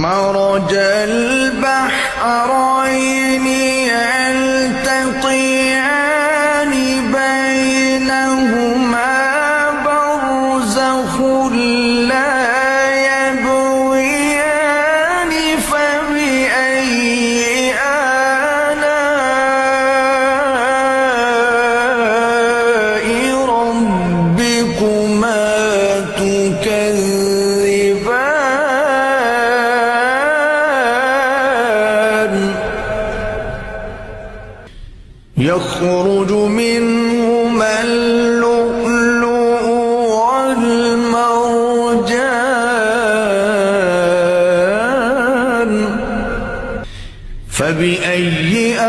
مرج البحرين يلتقيان بينهما برزخ لا يبغيان فبأي آلاء ربكما تكذبان يخرج منهما اللؤلؤ والمرجان فبأي